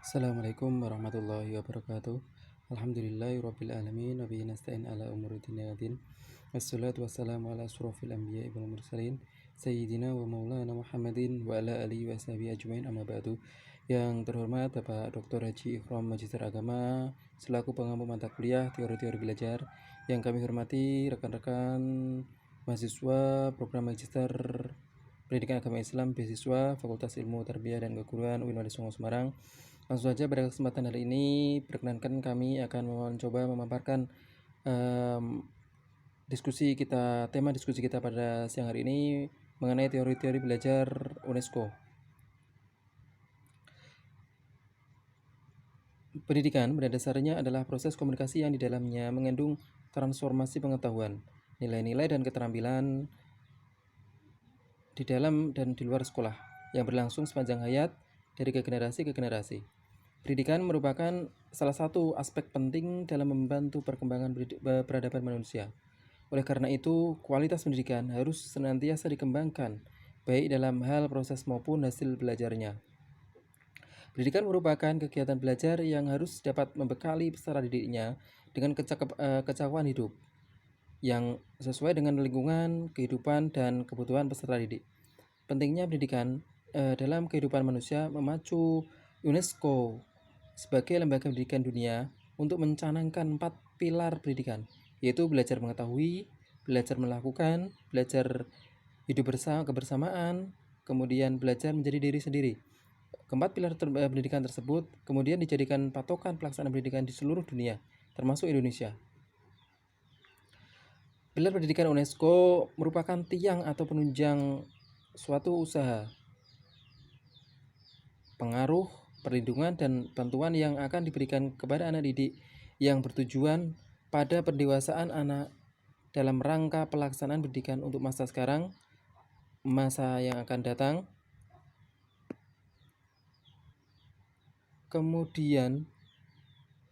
Assalamualaikum warahmatullahi wabarakatuh. Alhamdulillahirabbil alamin wa bihi nasta'in ala umuri dunya waddin. Wassalatu wassalamu ala asyrofil anbiya'i wal mursalin sayyidina wa maulana Muhammadin wa ala alihi wa sahbihi ajmain, amma ba'du. Yang terhormat Bapak Dr. Haji Ikhram, Magister Agama, selaku pengampu mata kuliah teori-teori belajar. Yang kami hormati rekan-rekan mahasiswa program Magister Pendidikan Agama Islam beasiswa Fakultas Ilmu Tarbiyah dan Keguruan UIN Songo Semarang. Langsung saja pada kesempatan hari ini perkenankan kami akan mencoba memaparkan tema diskusi kita pada siang hari ini mengenai teori-teori belajar UNESCO. Pendidikan pada dasarnya adalah proses komunikasi yang di dalamnya mengandung transformasi pengetahuan, nilai-nilai dan keterampilan di dalam dan di luar sekolah yang berlangsung sepanjang hayat dari generasi ke generasi. Pendidikan merupakan salah satu aspek penting dalam membantu perkembangan peradaban manusia. Oleh karena itu, kualitas pendidikan harus senantiasa dikembangkan, baik dalam hal proses maupun hasil belajarnya. Pendidikan merupakan kegiatan belajar yang harus dapat membekali peserta didiknya dengan kecakapan hidup yang sesuai dengan lingkungan, kehidupan, dan kebutuhan peserta didik. Pentingnya pendidikan dalam kehidupan manusia memacu UNESCO sebagai lembaga pendidikan dunia untuk mencanangkan 4 pilar pendidikan, yaitu belajar mengetahui, belajar melakukan, belajar hidup kebersamaan, kemudian belajar menjadi diri sendiri. Keempat pilar pendidikan tersebut kemudian dijadikan patokan pelaksanaan pendidikan di seluruh dunia, termasuk Indonesia. Pilar pendidikan UNESCO merupakan tiang atau penunjang suatu usaha, pengaruh, perlindungan, dan bantuan yang akan diberikan kepada anak didik yang bertujuan pada pendewasaan anak dalam rangka pelaksanaan pendidikan untuk masa sekarang, masa yang akan datang. Kemudian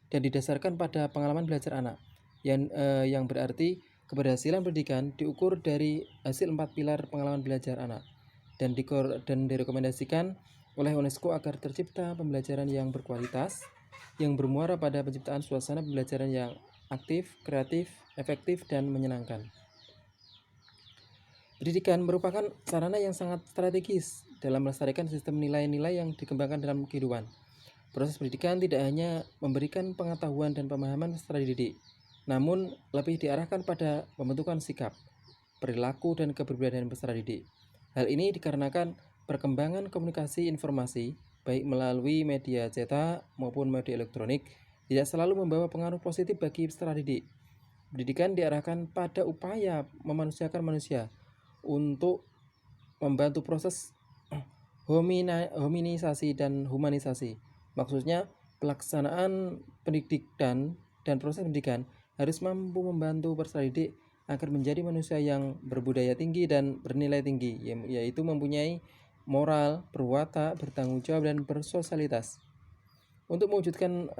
dan didasarkan pada pengalaman belajar anak yang berarti keberhasilan pendidikan diukur dari hasil 4 pilar pengalaman belajar anak dan direkomendasikan oleh UNESCO agar tercipta pembelajaran yang berkualitas yang bermuara pada penciptaan suasana pembelajaran yang aktif, kreatif, efektif, dan menyenangkan. Pendidikan merupakan sarana yang sangat strategis dalam melestarikan sistem nilai-nilai yang dikembangkan dalam kehidupan. Proses pendidikan tidak hanya memberikan pengetahuan dan pemahaman peserta didik, namun lebih diarahkan pada pembentukan sikap, perilaku, dan kepribadian peserta didik. Hal ini dikarenakan perkembangan komunikasi informasi, baik melalui media cetak maupun media elektronik, tidak selalu membawa pengaruh positif bagi peserta didik. Pendidikan diarahkan pada upaya memanusiakan manusia untuk membantu proses hominisasi dan humanisasi. Maksudnya, pelaksanaan pendidikan dan proses pendidikan harus mampu membantu peserta didik agar menjadi manusia yang berbudaya tinggi dan bernilai tinggi, yaitu mempunyai moral, berwatak, bertanggung jawab, dan bersosialitas. Untuk mewujudkan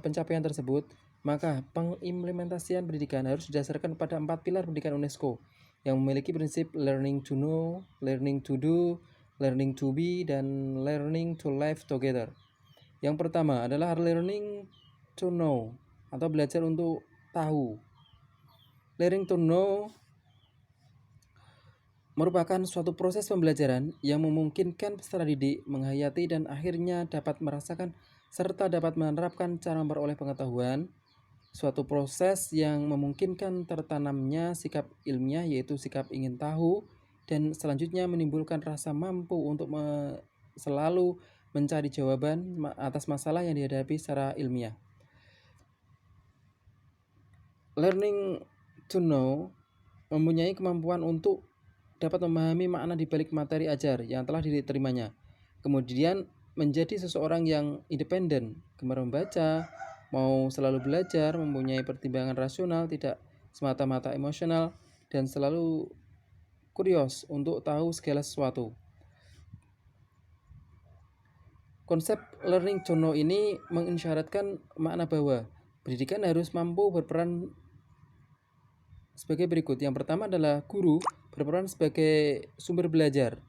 pencapaian tersebut, maka pengimplementasian pendidikan harus didasarkan pada 4 pilar pendidikan UNESCO yang memiliki prinsip learning to know, learning to do, learning to be, dan learning to live together. Yang pertama adalah learning to know atau belajar untuk tahu. Learning to know merupakan suatu proses pembelajaran yang memungkinkan peserta didik menghayati dan akhirnya dapat merasakan serta dapat menerapkan cara memperoleh pengetahuan. Suatu proses yang memungkinkan tertanamnya sikap ilmiah, yaitu sikap ingin tahu, dan selanjutnya menimbulkan rasa mampu untuk selalu mencari jawaban atas masalah yang dihadapi secara ilmiah. Learning to know mempunyai kemampuan untuk dapat memahami makna di balik materi ajar yang telah diterimanya. Kemudian menjadi seseorang yang independen, gemar membaca, mau selalu belajar, mempunyai pertimbangan rasional, tidak semata-mata emosional, dan selalu kurios untuk tahu segala sesuatu. Konsep learning to know ini mengisyaratkan makna bahwa pendidikan harus mampu berperan sebagai berikut. Yang pertama adalah guru berperan sebagai sumber belajar.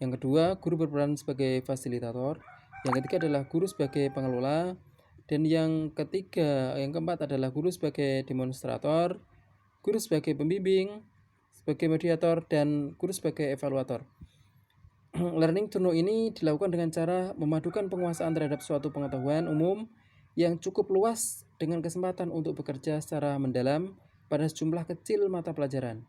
Yang kedua, guru berperan sebagai fasilitator. Yang ketiga adalah guru sebagai pengelola. Dan yang keempat adalah guru sebagai demonstrator, guru sebagai pembimbing, sebagai mediator, dan guru sebagai evaluator. Learning to know ini dilakukan dengan cara memadukan penguasaan terhadap suatu pengetahuan umum yang cukup luas dengan kesempatan untuk bekerja secara mendalam pada sejumlah kecil mata pelajaran.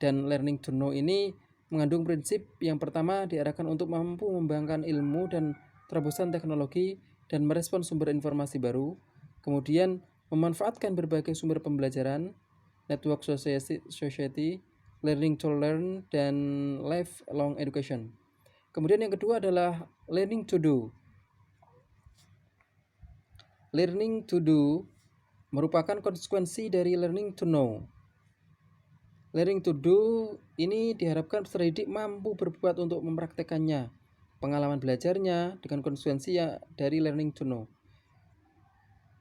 Dan learning to know ini mengandung prinsip yang pertama diarahkan untuk mampu mengembangkan ilmu dan terobosan teknologi dan merespons sumber informasi baru, kemudian memanfaatkan berbagai sumber pembelajaran, network society, learning to learn, dan lifelong education. Kemudian yang kedua adalah learning to do. Learning to do merupakan konsekuensi dari learning to know. Learning to do ini diharapkan peserta didik mampu berbuat untuk mempraktekannya, pengalaman belajarnya dengan konsekuensi dari learning to know.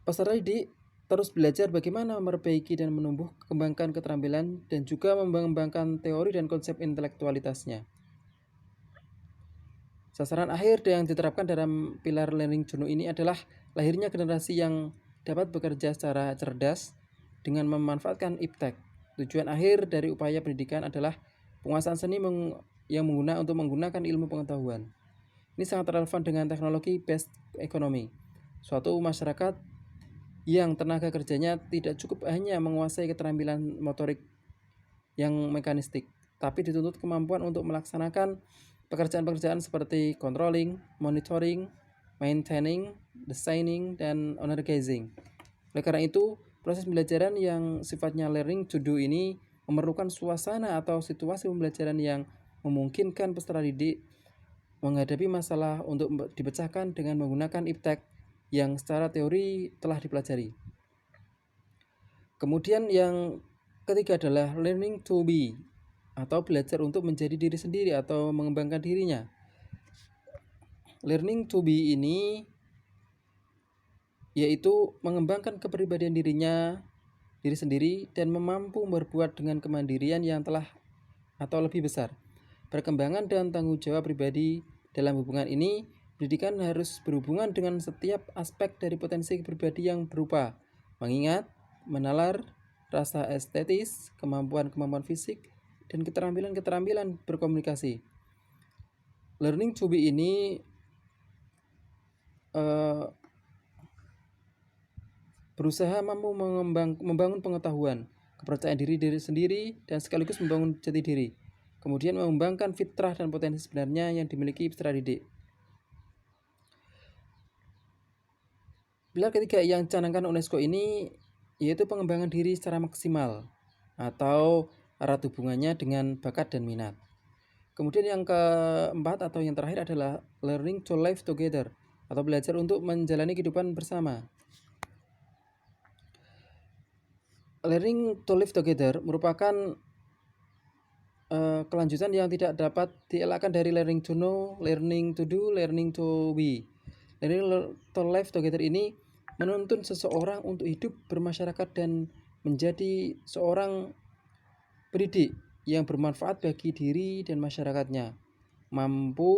Peserta didik terus belajar bagaimana memperbaiki dan menumbuh kembangkan keterampilan dan juga mengembangkan teori dan konsep intelektualitasnya. Sasaran akhir yang diterapkan dalam pilar learning to know ini adalah lahirnya generasi yang dapat bekerja secara cerdas dengan memanfaatkan iptek. Tujuan akhir dari upaya pendidikan adalah penguasaan seni yang menggunakan ilmu pengetahuan. Ini sangat relevan dengan teknologi based economy. Suatu masyarakat yang tenaga kerjanya tidak cukup hanya menguasai keterampilan motorik yang mekanistik, tapi dituntut kemampuan untuk melaksanakan pekerjaan-pekerjaan seperti controlling, monitoring, maintaining, designing, dan organizing. Oleh karena itu, proses pembelajaran yang sifatnya learning to do ini memerlukan suasana atau situasi pembelajaran yang memungkinkan peserta didik menghadapi masalah untuk dipecahkan dengan menggunakan iptek yang secara teori telah dipelajari. Kemudian yang ketiga adalah learning to be atau belajar untuk menjadi diri sendiri atau mengembangkan dirinya. Learning to be ini yaitu mengembangkan kepribadian diri sendiri dan mampu berbuat dengan kemandirian yang telah atau lebih besar. Perkembangan dan tanggung jawab pribadi dalam hubungan ini, pendidikan harus berhubungan dengan setiap aspek dari potensi pribadi yang berupa mengingat, menalar, rasa estetis, kemampuan fisik, dan keterampilan berkomunikasi. Learning to be ini berusaha mampu membangun pengetahuan, kepercayaan diri sendiri, dan sekaligus membangun jati diri. Kemudian mengembangkan fitrah dan potensi sebenarnya yang dimiliki peserta didik. Pilar ketiga yang dicanangkan UNESCO ini yaitu pengembangan diri secara maksimal atau erat hubungannya dengan bakat dan minat. Kemudian yang keempat atau yang terakhir adalah learning to live together atau belajar untuk menjalani kehidupan bersama. Learning to live together merupakan kelanjutan yang tidak dapat dielakkan dari learning to know, learning to do, learning to be. Learning to live together ini menuntun seseorang untuk hidup bermasyarakat dan menjadi seorang pendidik yang bermanfaat bagi diri dan masyarakatnya, mampu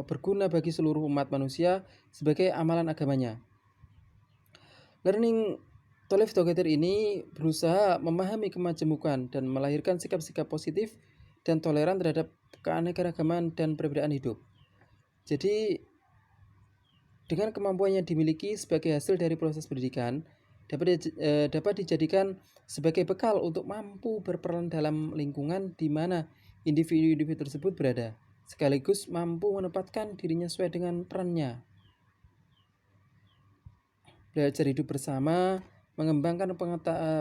berguna bagi seluruh umat manusia sebagai amalan agamanya. Learning to live together ini berusaha memahami kemajemukan dan melahirkan sikap-sikap positif dan toleran terhadap keanekaragaman dan perbedaan hidup. Jadi, dengan kemampuan yang dimiliki sebagai hasil dari proses pendidikan, dapat dijadikan sebagai bekal untuk mampu berperan dalam lingkungan di mana individu-individu tersebut berada, sekaligus mampu menempatkan dirinya sesuai dengan perannya. Belajar hidup bersama, mengembangkan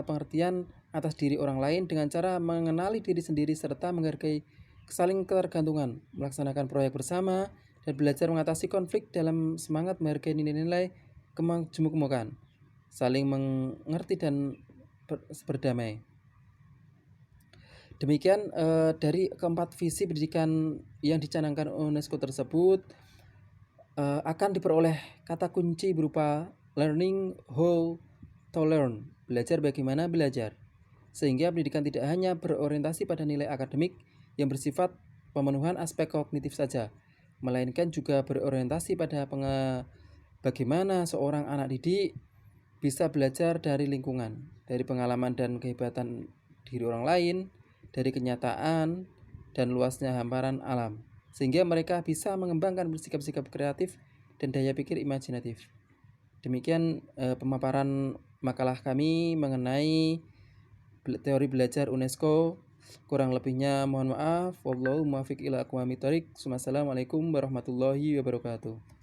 pengertian atas diri orang lain dengan cara mengenali diri sendiri serta menghargai saling ketergantungan, melaksanakan proyek bersama, dan belajar mengatasi konflik dalam semangat menghargai nilai-nilai kemajemukan, saling mengerti dan berdamai. Demikian dari keempat visi pendidikan yang dicanangkan UNESCO tersebut akan diperoleh kata kunci berupa learning how to learn, belajar bagaimana belajar, sehingga pendidikan tidak hanya berorientasi pada nilai akademik, yang bersifat pemenuhan aspek kognitif saja, melainkan juga berorientasi pada bagaimana seorang anak didik bisa belajar dari lingkungan, dari pengalaman dan kehebatan diri orang lain, dari kenyataan dan luasnya hamparan alam, sehingga mereka bisa mengembangkan bersikap-sikap kreatif dan daya pikir imajinatif. Demikian pemaparan makalah kami mengenai teori belajar UNESCO. Kurang lebihnya mohon maaf. Wallahu muwaffiq ila aqwamit thoriq. Wassalamualaikum warahmatullahi wabarakatuh.